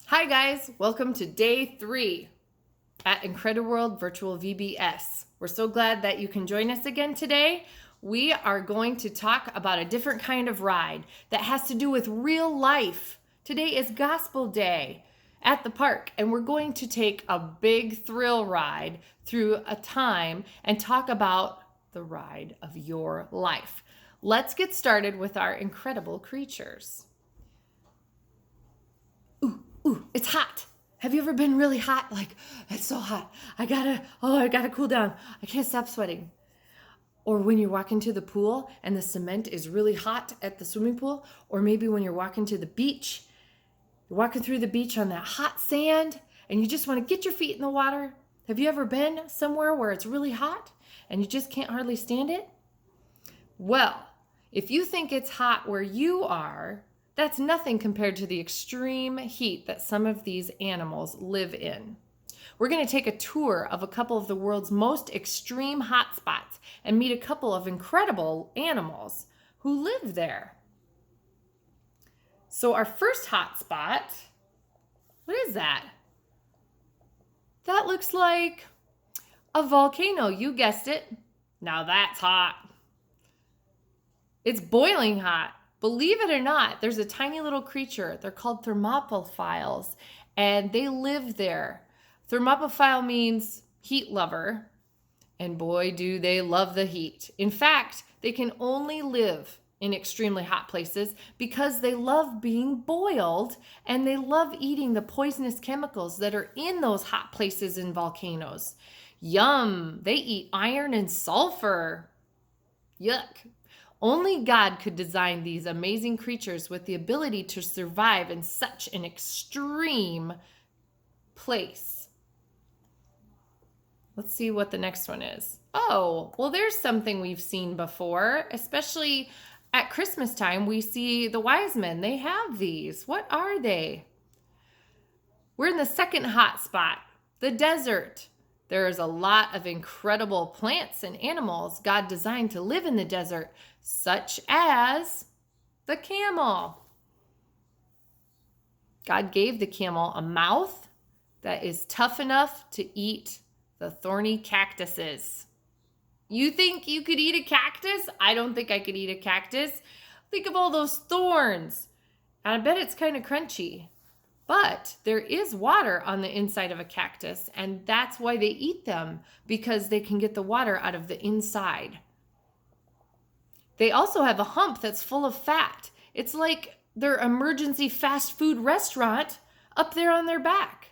Hi guys, welcome to day 3 at Incrediworld Virtual VBS. We're so glad that you can join us again today. We are going to talk about a different kind of ride that has to do with real life. Today is Gospel Day at the park, and we're going to take a big thrill ride through a time and talk about the ride of your life. Let's get started with our incredible creatures. Ooh, it's hot. Have you ever been really hot? Like, it's so hot. I gotta cool down. I can't stop sweating. Or when you're walking to the pool and the cement is really hot at the swimming pool, or maybe when you're walking to the beach, you're walking through the beach on that hot sand and you just want to get your feet in the water. Have you ever been somewhere where it's really hot and you just can't hardly stand it? Well, if you think it's hot where you are, that's nothing compared to the extreme heat that some of these animals live in. We're going to take a tour of a couple of the world's most extreme hotspots and meet a couple of incredible animals who live there. So our first hotspot, what is that? That looks like a volcano. You guessed it. Now that's hot. It's boiling hot. Believe it or not, there's a tiny little creature. They're called thermophiles, and they live there. Thermophile means heat lover, and boy, do they love the heat. In fact, they can only live in extremely hot places because they love being boiled, and they love eating the poisonous chemicals that are in those hot places in volcanoes. Yum! They eat iron and sulfur. Yuck! Only God could design these amazing creatures with the ability to survive in such an extreme place. Let's see what the next one is. Oh, well, there's something we've seen before, especially at Christmas time. We see the wise men. They have these. What are they? We're in the second hot spot, the desert. There's a lot of incredible plants and animals God designed to live in the desert, such as the camel. God gave the camel a mouth that is tough enough to eat the thorny cactuses. You think you could eat a cactus? I don't think I could eat a cactus. Think of all those thorns. And I bet it's kind of crunchy. But there is water on the inside of a cactus, and that's why they eat them, because they can get the water out of the inside. They also have a hump that's full of fat. It's like their emergency fast food restaurant up there on their back.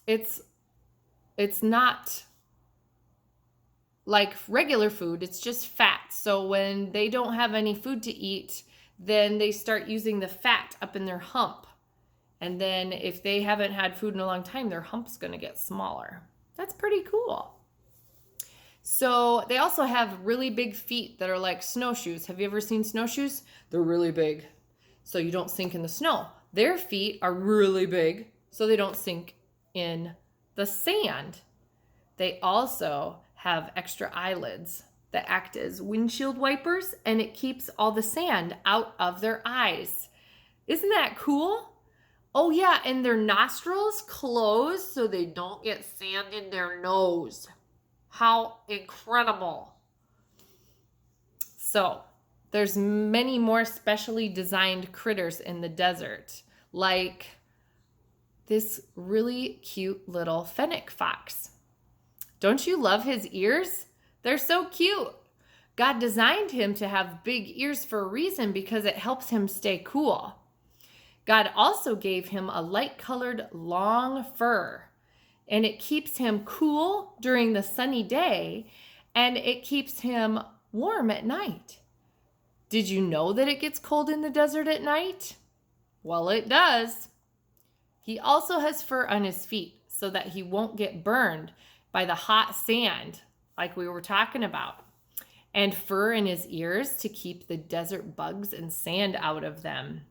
It's not like regular food, it's just fat. So when they don't have any food to eat, then they start using the fat up in their hump. And then if they haven't had food in a long time, their hump's going to get smaller. That's pretty cool. So they also have really big feet that are like snowshoes. Have you ever seen snowshoes? They're really big, so you don't sink in the snow. Their feet are really big, so they don't sink in the sand. They also have extra eyelids that act as windshield wipers, and it keeps all the sand out of their eyes. Isn't that cool? Oh yeah, and their nostrils close so they don't get sand in their nose. How incredible. So, there's many more specially designed critters in the desert, like this really cute little fennec fox. Don't you love his ears? They're so cute. God designed him to have big ears for a reason, because it helps him stay cool. God also gave him a light-colored long fur, and it keeps him cool during the sunny day, and it keeps him warm at night. Did you know that it gets cold in the desert at night? Well, it does. He also has fur on his feet so that he won't get burned by the hot sand like we were talking about, and fur in his ears to keep the desert bugs and sand out of them.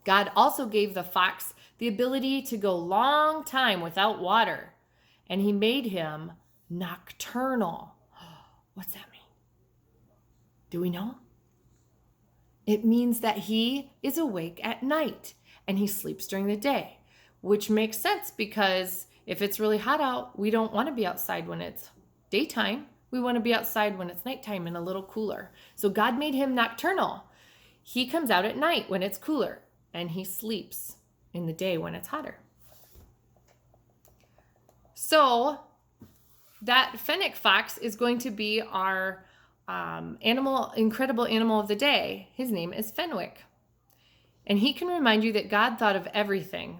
God also gave the fox the ability to go long time without water, and he made him nocturnal. What's that mean? Do we know? It means that he is awake at night and he sleeps during the day, which makes sense because if it's really hot out, we don't want to be outside when it's daytime. We want to be outside when it's nighttime and a little cooler. So God made him nocturnal. He comes out at night when it's cooler, and he sleeps in the day when it's hotter. So that fennec fox is going to be our incredible animal of the day. His name is Fenwick. And he can remind you that God thought of everything,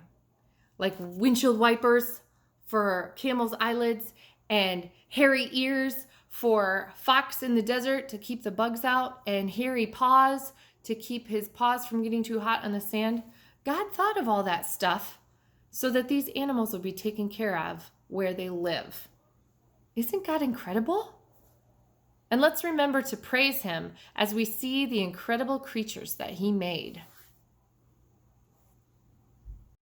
like windshield wipers for camel's eyelids and hairy ears for fox in the desert to keep the bugs out, and hairy paws to keep his paws from getting too hot on the sand. God thought of all that stuff so that these animals would be taken care of where they live. Isn't God incredible? And let's remember to praise him as we see the incredible creatures that he made.